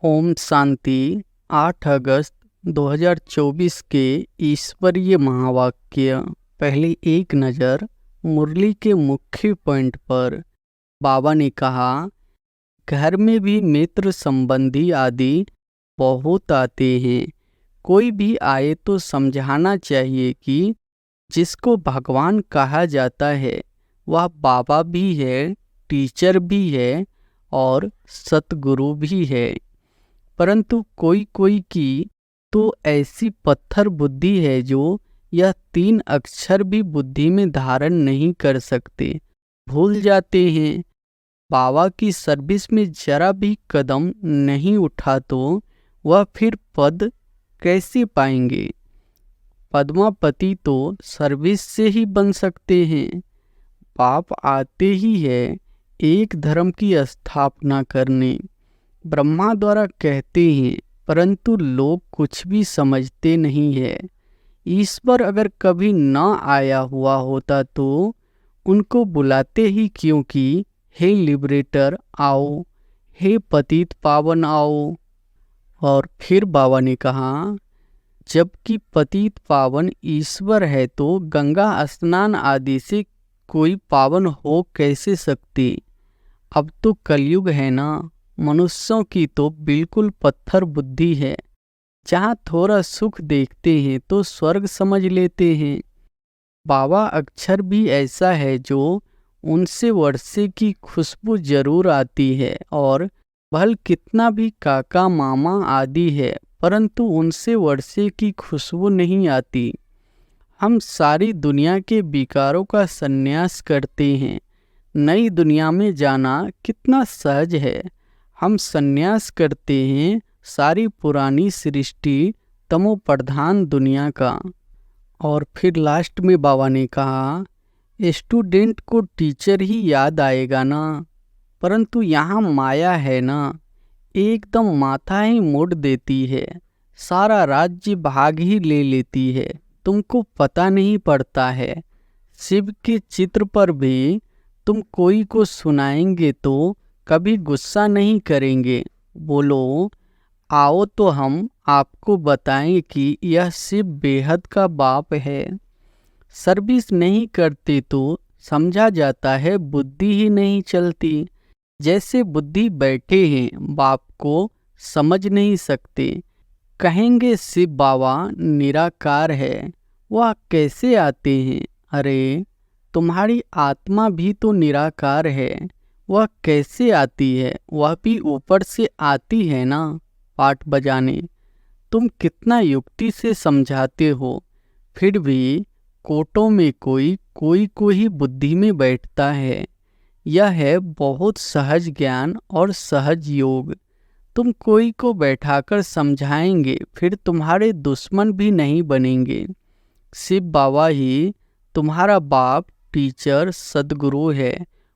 ओम शांति। 8 अगस्त 2024 के ईश्वरीय महावाक्य। पहले एक नज़र मुरली के मुख्य पॉइंट पर। बाबा ने कहा, घर में भी मित्र संबंधी आदि बहुत आते हैं। कोई भी आए तो समझाना चाहिए कि जिसको भगवान कहा जाता है वह बाबा भी है, टीचर भी है और सतगुरु भी है। परंतु कोई कोई की तो ऐसी पत्थर बुद्धि है जो यह 3 अक्षर भी बुद्धि में धारण नहीं कर सकते, भूल जाते हैं। बाबा की सर्विस में जरा भी कदम नहीं उठा तो वह फिर पद कैसे पाएंगे। पद्मापति तो सर्विस से ही बन सकते हैं। पाप आते ही है एक धर्म की स्थापना करने। ब्रह्मा द्वारा कहते हैं, परंतु लोग कुछ भी समझते नहीं है। ईश्वर अगर कभी न आया हुआ होता तो उनको बुलाते ही क्यों कि हे लिबरेटर आओ, हे पतित पावन आओ। और फिर बाबा ने कहा, जबकि पतित पावन ईश्वर है तो गंगा स्नान आदि से कोई पावन हो कैसे सकते। अब तो कलयुग है ना। मनुष्यों की तो बिल्कुल पत्थर बुद्धि है। जहाँ थोड़ा सुख देखते हैं तो स्वर्ग समझ लेते हैं। बाबा अक्षर भी ऐसा है जो उनसे वर्षे की खुशबू जरूर आती है और भल कितना भी काका मामा आदि है, परंतु उनसे वर्षे की खुशबू नहीं आती। हम सारी दुनिया के विकारों का संन्यास करते हैं। नई दुनिया में जाना कितना सहज है। हम संन्यास करते हैं सारी पुरानी सृष्टि तमो प्रधान दुनिया का। और फिर लास्ट में बाबा ने कहा, स्टूडेंट को टीचर ही याद आएगा ना, परंतु यहाँ माया है ना, एकदम माथा ही मोड़ देती है। सारा राज्य भाग ही ले लेती है, तुमको पता नहीं पड़ता है। शिव के चित्र पर भी तुम कोई को सुनाएंगे तो कभी गुस्सा नहीं करेंगे। बोलो आओ तो हम आपको बताएं कि यह शिव बेहद का बाप है। सर्विस नहीं करते तो समझा जाता है बुद्धि ही नहीं चलती। जैसे बुद्धि बैठे हैं बाप को समझ नहीं सकते। कहेंगे शिव बाबा निराकार है, वह कैसे आते हैं। अरे तुम्हारी आत्मा भी तो निराकार है, वह कैसे आती है। वह भी ऊपर से आती है ना पाठ बजाने। तुम कितना युक्ति से समझाते हो, फिर भी कोटों में कोई को ही बुद्धि में बैठता है। यह है बहुत सहज ज्ञान और सहज योग। तुम कोई को बैठाकर समझाएंगे फिर तुम्हारे दुश्मन भी नहीं बनेंगे। शिव बाबा ही तुम्हारा बाप, टीचर, सद्गुरु है।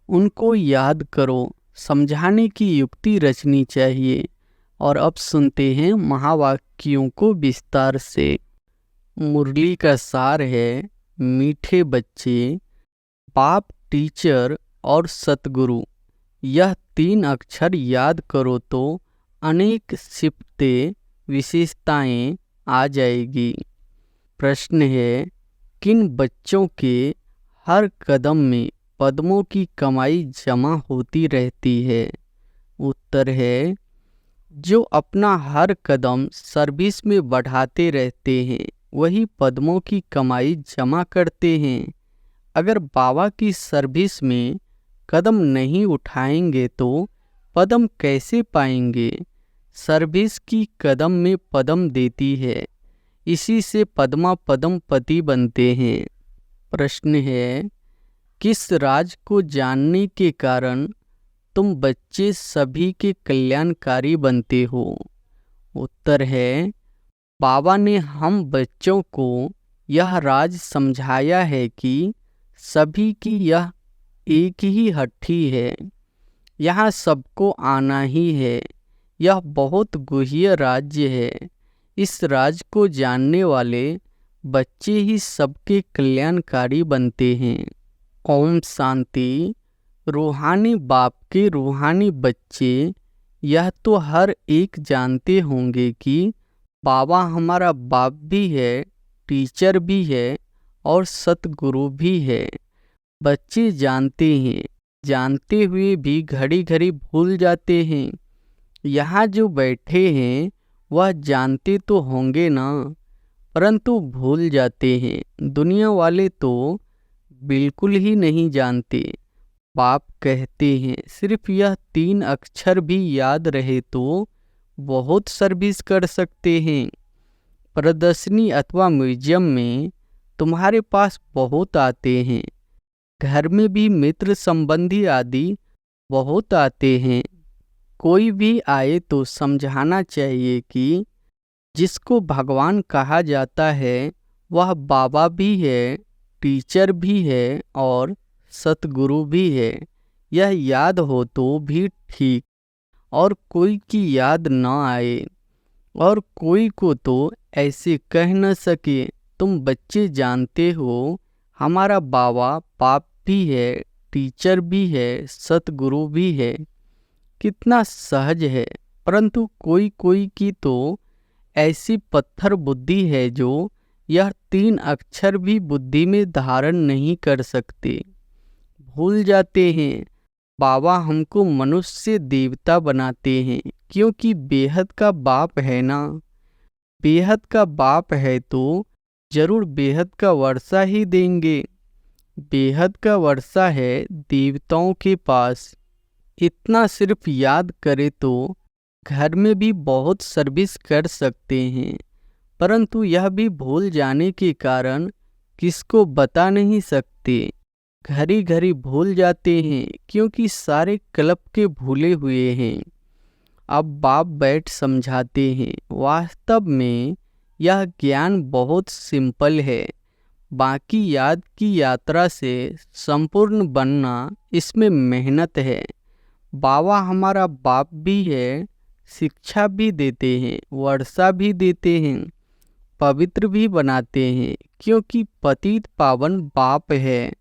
उनको याद करो। समझाने की युक्ति रचनी चाहिए। और अब सुनते हैं महावाक्यों को विस्तार से। मुरली का सार है, मीठे बच्चे, बाप, टीचर और सतगुरु, यह 3 अक्षर याद करो तो अनेक सिफतें, विशेषताएं आ जाएगी। प्रश्न है, किन बच्चों के हर कदम में पद्मों की कमाई जमा होती रहती है। उत्तर है, जो अपना हर कदम सर्विस में बढ़ाते रहते हैं वही पद्मों की कमाई जमा करते हैं। अगर बाबा की सर्विस में कदम नहीं उठाएंगे तो पदम कैसे पाएंगे। सर्विस की कदम में पदम देती है, इसी से पद्मा पदम पति बनते हैं। प्रश्न है, किस राज को जानने के कारण तुम बच्चे सभी के कल्याणकारी बनते हो। उत्तर है, बाबा ने हम बच्चों को यह राज समझाया है कि सभी की यह एक ही हट्टी है, यहाँ सबको आना ही है। यह बहुत गुह्य राज्य है। इस राज को जानने वाले बच्चे ही सबके कल्याणकारी बनते हैं। ओम शांति। रूहानी बाप के रूहानी बच्चे यह तो हर एक जानते होंगे कि बाबा हमारा बाप भी है, टीचर भी है और सतगुरु भी है। बच्चे जानते हैं, जानते हुए भी घड़ी घड़ी भूल जाते हैं। यहाँ जो बैठे हैं वह जानते तो होंगे ना, परंतु भूल जाते हैं। दुनिया वाले तो बिल्कुल ही नहीं जानते। बाप कहते हैं सिर्फ यह 3 अक्षर भी याद रहे तो बहुत सर्विस कर सकते हैं। प्रदर्शनी अथवा म्यूजियम में तुम्हारे पास बहुत आते हैं, घर में भी मित्र संबंधी आदि बहुत आते हैं। कोई भी आए तो समझाना चाहिए कि जिसको भगवान कहा जाता है वह बाबा भी है, टीचर भी है और सतगुरु भी है। यह याद हो तो भी ठीक, और कोई की याद न आए और कोई को तो ऐसे कह न सके। तुम बच्चे जानते हो हमारा बाबा बाप भी है, टीचर भी है, सतगुरु भी है। कितना सहज है। परंतु कोई कोई की तो ऐसी पत्थर बुद्धि है जो यह 3 अक्षर भी बुद्धि में धारण नहीं कर सकते। भूल जाते हैं बाबा हमको मनुष्य से देवता बनाते हैं, क्योंकि बेहद का बाप है ना। बेहद का बाप है तो जरूर बेहद का वर्षा ही देंगे। बेहद का वर्षा है देवताओं के पास। इतना सिर्फ याद करे तो घर में भी बहुत सर्विस कर सकते हैं, परंतु यह भी भूल जाने के कारण किसको बता नहीं सकते। घड़ी घड़ी भूल जाते हैं क्योंकि सारे क्लब के भूले हुए हैं। अब बाप बैठ समझाते हैं। वास्तव में यह ज्ञान बहुत सिंपल है। बाकी याद की यात्रा से संपूर्ण बनना, इसमें मेहनत है। बाबा हमारा बाप भी है, शिक्षा भी देते हैं, वर्षा भी देते हैं, पवित्र भी बनाते हैं, क्योंकि पतित पावन बाप है।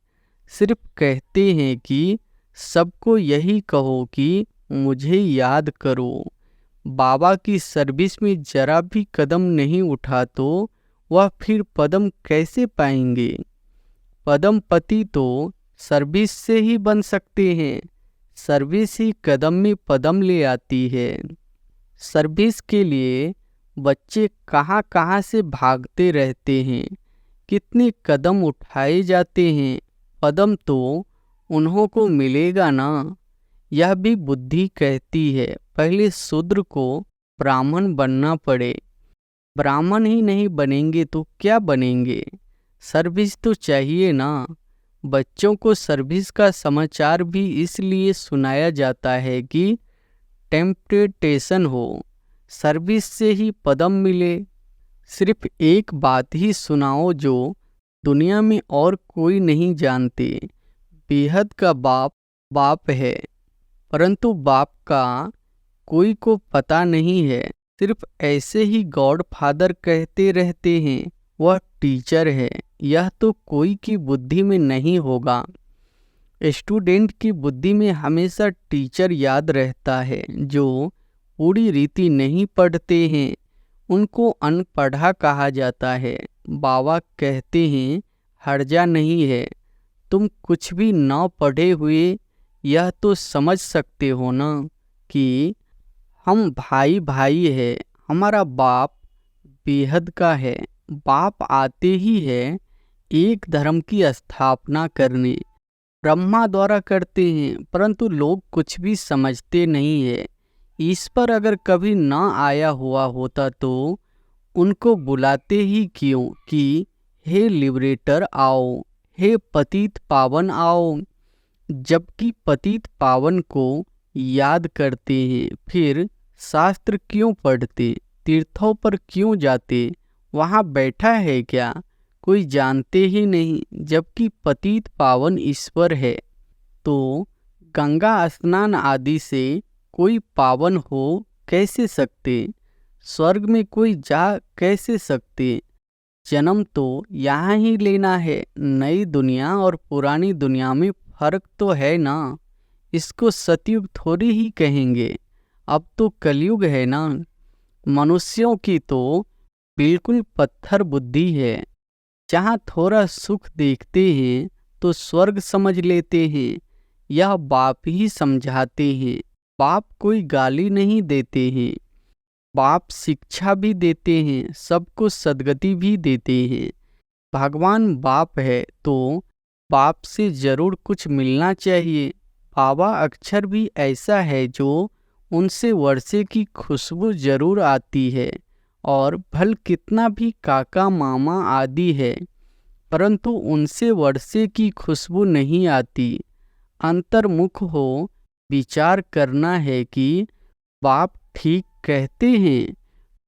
सिर्फ कहते हैं कि सबको यही कहो कि मुझे याद करो। बाबा की सर्विस में जरा भी कदम नहीं उठा तो वह फिर पदम कैसे पाएंगे। पदम पति तो सर्विस से ही बन सकते हैं। सर्विस ही कदम में पदम ले आती है। सर्विस के लिए बच्चे कहाँ कहाँ से भागते रहते हैं, कितने कदम उठाए जाते हैं, पदम तो उन्हों को मिलेगा ना। यह भी बुद्धि कहती है पहले शूद्र को ब्राह्मण बनना पड़े। ब्राह्मण ही नहीं बनेंगे तो क्या बनेंगे। सर्विस तो चाहिए ना। बच्चों को सर्विस का समाचार भी इसलिए सुनाया जाता है कि टेम्पटेशन हो, सर्विस से ही पदम मिले। सिर्फ एक बात ही सुनाओ जो दुनिया में और कोई नहीं जानते। बेहद का बाप बाप है, परंतु बाप का कोई को पता नहीं है। सिर्फ ऐसे ही गॉड फादर कहते रहते हैं वह टीचर है। यह तो कोई की बुद्धि में नहीं होगा। स्टूडेंट की बुद्धि में हमेशा टीचर याद रहता है। जो पूरी रीति नहीं पढ़ते हैं उनको अनपढ़ा कहा जाता है। बाबा कहते हैं हर्जा नहीं है, तुम कुछ भी न पढ़े हुए यह तो समझ सकते हो ना कि हम भाई भाई है। हमारा बाप बेहद का है। बाप आते ही है एक धर्म की स्थापना करने। ब्रह्मा द्वारा करते हैं, परंतु लोग कुछ भी समझते नहीं है। ईश्वर अगर कभी ना आया हुआ होता तो उनको बुलाते ही क्यों कि हे लिबरेटर आओ, हे पतित पावन आओ। जबकि पतित पावन को याद करते हैं फिर शास्त्र क्यों पढ़ते, तीर्थों पर क्यों जाते, वहाँ बैठा है क्या, कोई जानते ही नहीं। जबकि पतित पावन ईश्वर है तो गंगा स्नान आदि से कोई पावन हो कैसे सकते, स्वर्ग में कोई जा कैसे सकते। जन्म तो यहाँ ही लेना है। नई दुनिया और पुरानी दुनिया में फर्क तो है ना। इसको सतयुग थोड़ी ही कहेंगे। अब तो कलयुग है ना। मनुष्यों की तो बिल्कुल पत्थर बुद्धि है। जहाँ थोड़ा सुख देखते हैं तो स्वर्ग समझ लेते हैं। यह बाप ही समझाते हैं। बाप कोई गाली नहीं देते हैं। बाप शिक्षा भी देते हैं, सबको सद्गति भी देते हैं। भगवान बाप है तो बाप से जरूर कुछ मिलना चाहिए। बाबा अक्षर भी ऐसा है जो उनसे वर्षे की खुशबू जरूर आती है। और भल कितना भी काका मामा आदि है, परंतु उनसे वर्षे की खुशबू नहीं आती। अंतर्मुख हो विचार करना है कि बाप ठीक कहते हैं।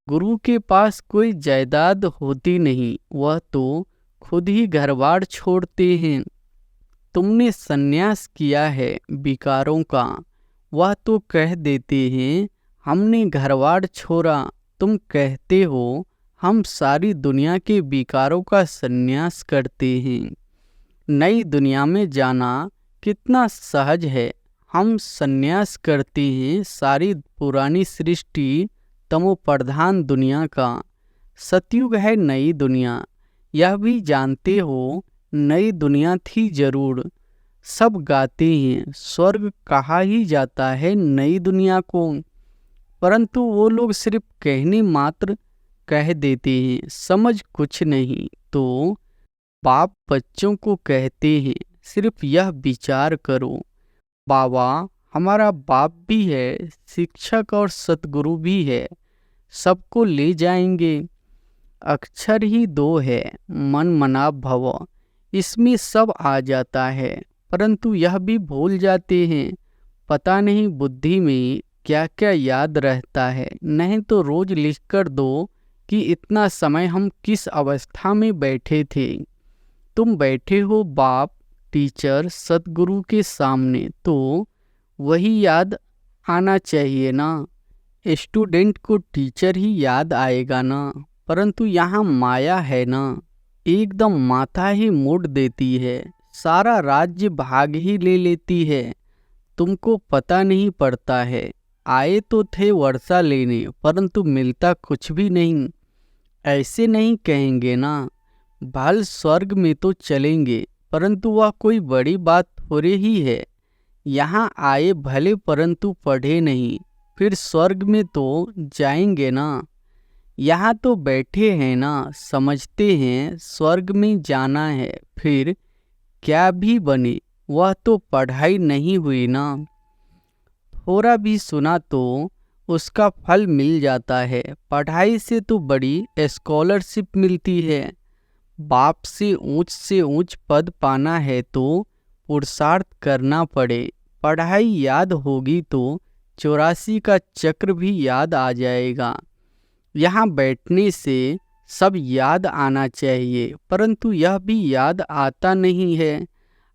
गुरु के पास कोई जायदाद होती नहीं, वह तो खुद ही घरबार छोड़ते हैं। तुमने सन्यास किया है विकारों का, वह तो कह देते हैं हमने घरबार छोड़ा। तुम कहते हो हम सारी दुनिया के विकारों का सन्यास करते हैं। नई दुनिया में जाना कितना सहज है। हम सन्यास करते हैं सारी पुरानी सृष्टि तमोप्रधान दुनिया का। सतयुग है नई दुनिया, यह भी जानते हो। नई दुनिया थी जरूर। सब गाते हैं स्वर्ग कहा ही जाता है नई दुनिया को, परंतु वो लोग सिर्फ कहने मात्र कह देते हैं, समझ कुछ नहीं। तो बाप बच्चों को कहते हैं सिर्फ यह विचार करो, बाबा हमारा बाप भी है, शिक्षक और सतगुरु भी है, सबको ले जाएंगे। अक्षर ही दो है, मन मना भव, इसमें सब आ जाता है, परंतु यह भी भूल जाते हैं। पता नहीं बुद्धि में क्या क्या याद रहता है। नहीं तो रोज लिख कर दो कि इतना समय हम किस अवस्था में बैठे थे। तुम बैठे हो बाप टीचर सतगुरु के सामने, तो वही याद आना चाहिए ना। स्टूडेंट को टीचर ही याद आएगा ना, परंतु यहाँ माया है ना, एकदम माथा ही मोड़ देती है, सारा राज्य भाग ही ले लेती है। तुमको पता नहीं पड़ता है। आए तो थे वर्षा लेने, परंतु मिलता कुछ भी नहीं। ऐसे नहीं कहेंगे ना, भल स्वर्ग में तो चलेंगे, परंतु वह कोई बड़ी बात थोड़ी ही है। यहाँ आए भले परंतु पढ़े नहीं, फिर स्वर्ग में तो जाएंगे ना। यहाँ तो बैठे हैं ना, समझते हैं स्वर्ग में जाना है, फिर क्या भी बने, वह तो पढ़ाई नहीं हुई ना। थोड़ा भी सुना तो उसका फल मिल जाता है। पढ़ाई से तो बड़ी स्कॉलरशिप मिलती है। बाप से ऊंच पद पाना है तो पुरुषार्थ करना पड़े। पढ़ाई याद होगी तो 84 का चक्र भी याद आ जाएगा। यहाँ बैठने से सब याद आना चाहिए, परंतु यह भी याद आता नहीं है।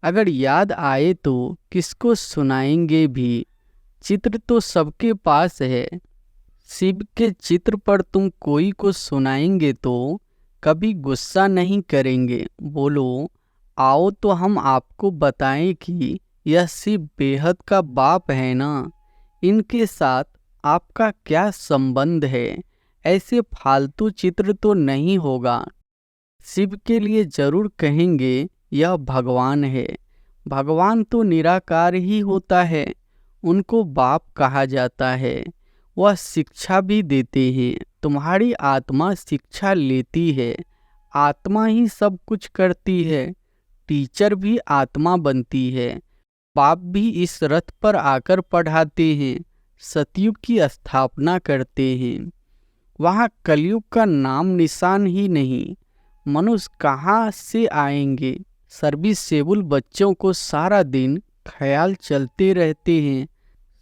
अगर याद आए तो किसको सुनाएंगे भी। चित्र तो सबके पास है। शिव के चित्र पर तुम कोई को सुनाएंगे तो कभी गुस्सा नहीं करेंगे। बोलो आओ तो हम आपको बताएं कि यह शिव बेहद का बाप है ना, इनके साथ आपका क्या संबंध है। ऐसे फालतू चित्र तो नहीं होगा। शिव के लिए जरूर कहेंगे यह भगवान है। भगवान तो निराकार ही होता है, उनको बाप कहा जाता है। वह शिक्षा भी देते हैं। तुम्हारी आत्मा शिक्षा लेती है, आत्मा ही सब कुछ करती है। टीचर भी आत्मा बनती है। बाप भी इस रथ पर आकर पढ़ाते हैं, सतयुग की स्थापना करते हैं। वहाँ कलयुग का नाम निशान ही नहीं। मनुष्य कहाँ से आएंगे। सर्विसेबल बच्चों को सारा दिन ख्याल चलते रहते हैं।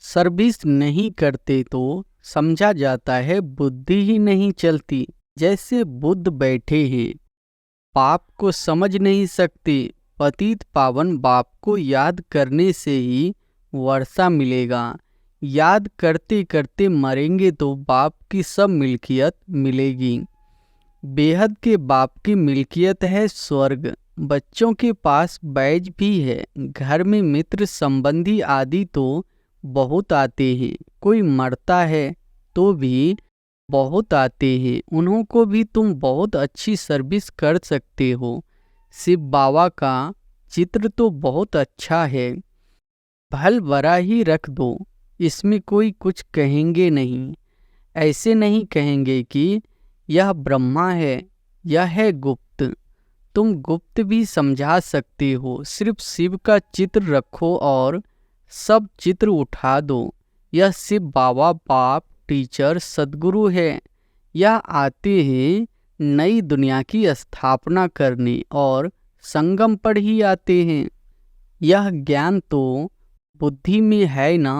सर्विस नहीं करते तो समझा जाता है बुद्धि ही नहीं चलती। जैसे बुद्ध बैठे हैं, पाप को समझ नहीं सकते। पतित पावन बाप को याद करने से ही वर्षा मिलेगा। याद करते करते मरेंगे तो बाप की सब मिल्कियत मिलेगी। बेहद के बाप की मिल्कियत है स्वर्ग। बच्चों के पास बैज भी है। घर में मित्र संबंधी आदि तो बहुत आते हैं, कोई मरता है तो भी बहुत आते हैं, उन्हों को भी तुम बहुत अच्छी सर्विस कर सकते हो। शिव बाबा का चित्र तो बहुत अच्छा है, भल बड़ा ही रख दो, इसमें कोई कुछ कहेंगे नहीं। ऐसे नहीं कहेंगे कि यह ब्रह्मा है, यह है गुप्त। तुम गुप्त भी समझा सकते हो, सिर्फ शिव का चित्र रखो और सब चित्र उठा दो। यह शिव बाबा बाप टीचर सद्गुरु है, यह आते हैं नई दुनिया की स्थापना करने और संगम पर ही आते हैं। यह ज्ञान तो बुद्धि में है ना।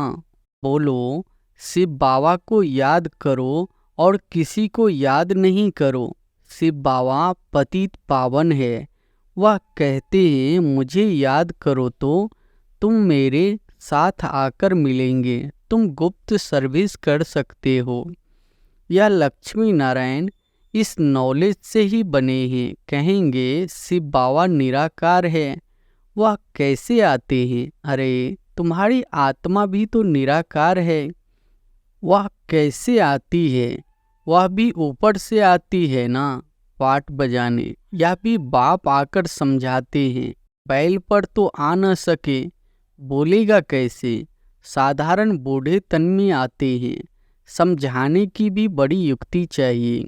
बोलो, शिव बाबा को याद करो और किसी को याद नहीं करो। शिव बाबा पतित पावन है, वह कहते हैं मुझे याद करो तो तुम मेरे साथ आकर मिलेंगे, तुम गुप्त सर्विस कर सकते हो। यह लक्ष्मी नारायण इस नॉलेज से ही बने हैं। कहेंगे शिव बाबा निराकार है, वह कैसे आते हैं? अरे तुम्हारी आत्मा भी तो निराकार है, वह कैसे आती है? वह भी ऊपर से आती है ना, पाठ बजाने। यह भी बाप आकर समझाते हैं, बैल पर तो आ न सके, बोलेगा कैसे? साधारण बूढ़े तन में आते हैं, समझाने की भी बड़ी युक्ति चाहिए।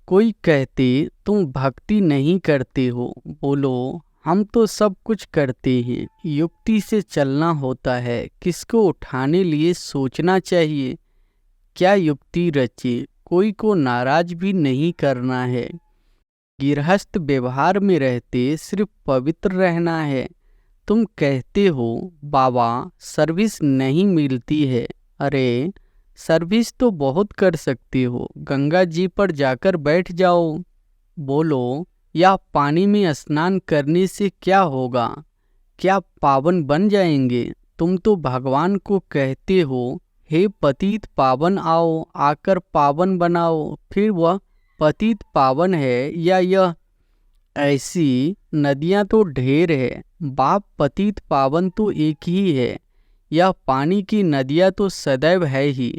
कोई कहते तुम भक्ति नहीं करते हो, बोलो हम तो सब कुछ करते हैं, युक्ति से चलना होता है। किसको उठाने लिए सोचना चाहिए, क्या युक्ति रचे, कोई को नाराज भी नहीं करना है। गृहस्थ व्यवहार में रहते सिर्फ पवित्र रहना है। तुम कहते हो बाबा सर्विस नहीं मिलती है, अरे सर्विस तो बहुत कर सकते हो, गंगा जी पर जाकर बैठ जाओ। बोलो या पानी में स्नान करने से क्या होगा, क्या पावन बन जाएंगे? तुम तो भगवान को कहते हो हे पतित पावन आओ, आकर पावन बनाओ, फिर वह पतित पावन है या यह? ऐसी नदियां तो ढेर है, बाप पतित पावन तो एक ही है। यह पानी की नदियां तो सदैव है ही।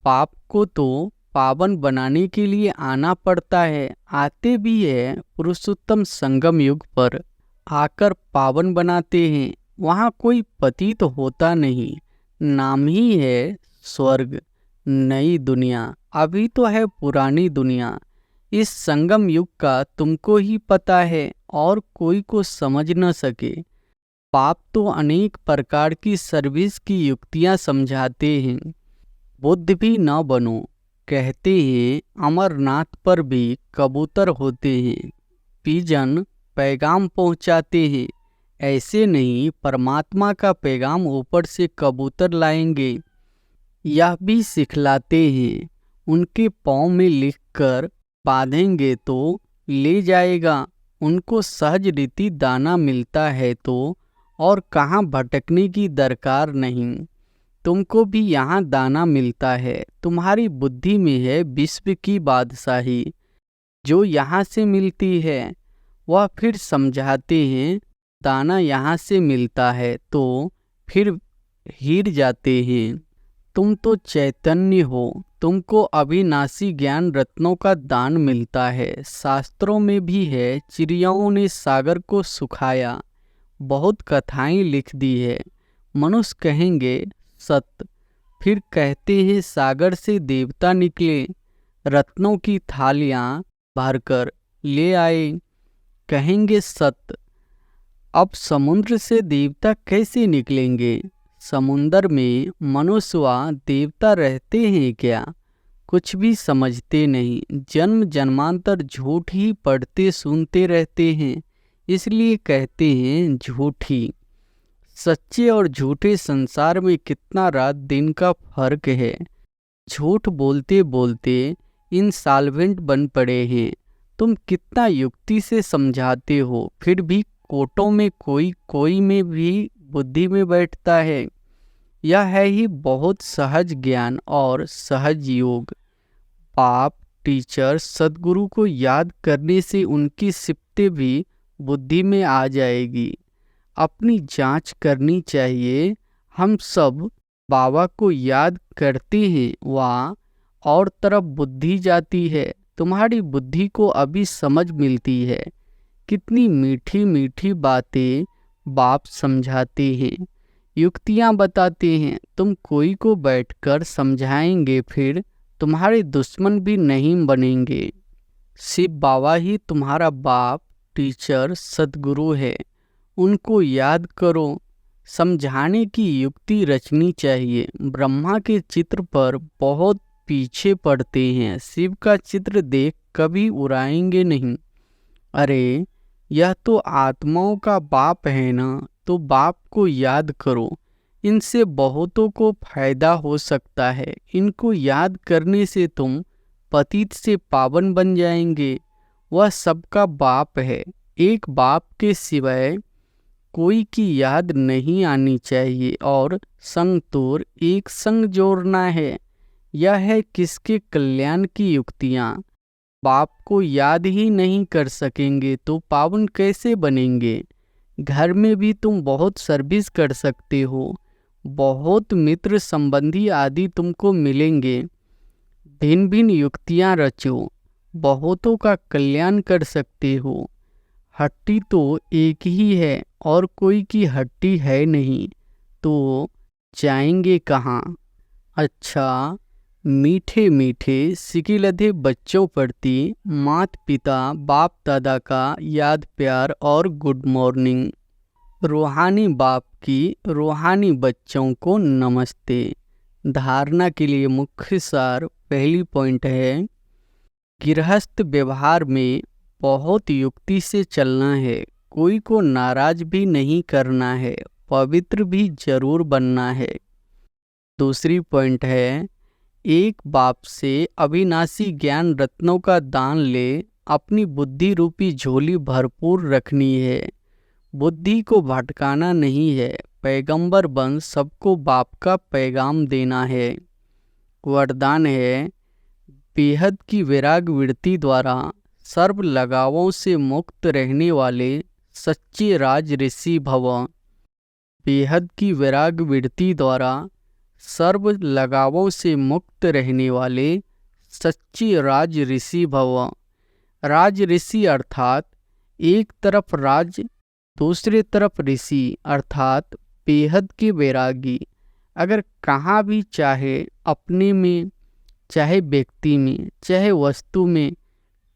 पाप को तो पावन बनाने के लिए आना पड़ता है, आते भी है पुरुषोत्तम संगम युग पर आकर पावन बनाते हैं। वहाँ कोई पतित होता नहीं, नाम ही है स्वर्ग, नई दुनिया। अभी तो है पुरानी दुनिया। इस संगम युग का तुमको ही पता है और कोई को समझ न सके। पाप तो अनेक प्रकार की सर्विस की युक्तियां समझाते हैं। बुद्ध भी न बनो, कहते हैं अमरनाथ पर भी कबूतर होते हैं, पिजन पैगाम पहुंचाते हैं। ऐसे नहीं, परमात्मा का पैगाम ऊपर से कबूतर लाएंगे। यह भी सिखलाते हैं, उनके पाँव में लिखकर बांधेंगे तो ले जाएगा। उनको सहज रीति दाना मिलता है तो, और कहाँ भटकने की दरकार नहीं। तुमको भी यहाँ दाना मिलता है, तुम्हारी बुद्धि में है विश्व की बादशाही जो यहाँ से मिलती है। वह फिर समझाते हैं दाना यहाँ से मिलता है तो फिर हिर जाते हैं। तुम तो चैतन्य हो, तुमको अविनाशी ज्ञान रत्नों का दान मिलता है। शास्त्रों में भी है चिड़ियों ने सागर को सुखाया, बहुत कथाएं लिख दी है। मनुष्य कहेंगे सत्य, फिर कहते हैं सागर से देवता निकले, रत्नों की थालियां भरकर ले आए। कहेंगे सत्य, अब समुद्र से देवता कैसे निकलेंगे? समुंदर में मनुष्य व देवता रहते हैं क्या? कुछ भी समझते नहीं, जन्म जन्मांतर झूठ ही पढ़ते सुनते रहते हैं, इसलिए कहते हैं झूठी। सच्चे और झूठे संसार में कितना रात दिन का फर्क है। झूठ बोलते बोलते इंसॉल्वेंट बन पड़े हैं। तुम कितना युक्ति से समझाते हो, फिर भी कोटों में कोई कोई में भी बुद्धि में बैठता है। यह है ही बहुत सहज ज्ञान और सहज योग। बाप टीचर सद्गुरु को याद करने से उनकी सिफ्तें भी बुद्धि में आ जाएगी। अपनी जांच करनी चाहिए, हम सब बाबा को याद करते हैं, वहाँ और तरफ बुद्धि जाती है। तुम्हारी बुद्धि को अभी समझ मिलती है। कितनी मीठी मीठी बातें बाप समझाते हैं, युक्तियाँ बताते हैं। तुम कोई को बैठकर समझाएंगे, फिर तुम्हारे दुश्मन भी नहीं बनेंगे। शिव बाबा ही तुम्हारा बाप, टीचर, सद्गुरु है। उनको याद करो। समझाने की युक्ति रचनी चाहिए। ब्रह्मा के चित्र पर बहुत पीछे पड़ते हैं, शिव का चित्र देख कभी उड़ाएंगे नहीं। अरे यह तो आत्माओं का बाप है ना, तो बाप को याद करो। इनसे बहुतों को फायदा हो सकता है। इनको याद करने से तुम पतित से पावन बन जाएंगे। वह सबका बाप है। एक बाप के सिवाय कोई की याद नहीं आनी चाहिए, और संग तोड़ एक संग जोड़ना है। यह है किसके कल्याण की युक्तियाँ। बाप को याद ही नहीं कर सकेंगे तो पावन कैसे बनेंगे। घर में भी तुम बहुत सर्विस कर सकते हो। बहुत मित्र संबंधी आदि तुमको मिलेंगे। भिन्न भिन्न युक्तियाँ रचो, बहुतों का कल्याण कर सकते हो। हट्टी तो एक ही है और कोई की हट्टी है नहीं, तो जाएंगे कहाँ। अच्छा, मीठे मीठे सिकिलधे बच्चों प्रति माता पिता बाप दादा का याद प्यार और गुड मॉर्निंग। रूहानी बाप की रूहानी बच्चों को नमस्ते। धारणा के लिए मुख्य सार पहली पॉइंट है, गृहस्थ व्यवहार में बहुत युक्ति से चलना है। कोई को नाराज भी नहीं करना है, पवित्र भी जरूर बनना है। दूसरी पॉइंट है, एक बाप से अविनाशी ज्ञान रत्नों का दान ले। अपनी बुद्धि रूपी झोली भरपूर रखनी है। बुद्धि को भटकाना नहीं है। पैगंबर बन सबको बाप का पैगाम देना है। वरदान है, बेहद की वैराग वृत्ति द्वारा सर्व लगावों से मुक्त रहने वाले सच्चे राज ऋषि भव। बेहद की वैराग वृत्ति द्वारा सर्व लगावों से मुक्त रहने वाले सच्चे राज ऋषि भव। राज ऋषि अर्थात एक तरफ राज, दूसरे तरफ ऋषि अर्थात बेहद के वैरागी। अगर कहाँ भी, चाहे अपने में, चाहे व्यक्ति में, चाहे वस्तु में,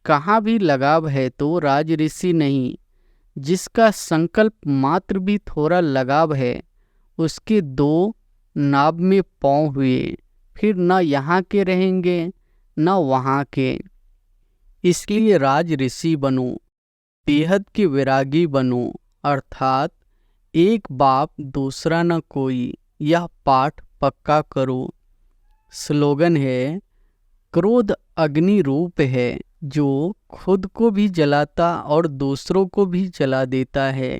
कहाँ भी लगाव है तो राज ऋषि नहीं। जिसका संकल्प मात्र भी थोड़ा लगाव है, उसके दो नाव में पाँव हुए, फिर न यहाँ के रहेंगे न वहाँ के। इसलिए राज ऋषि बनो, बेहद के वैरागी बनो, अर्थात एक बाप दूसरा न कोई। यह पाठ पक्का करो। स्लोगन है, क्रोध अग्नि रूप है जो खुद को भी जलाता और दूसरों को भी जला देता है।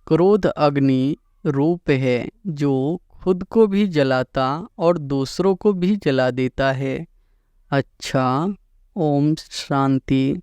क्रोध अग्नि रूप है जो खुद को भी जलाता और दूसरों को भी जला देता है। अच्छा, ओम शांति।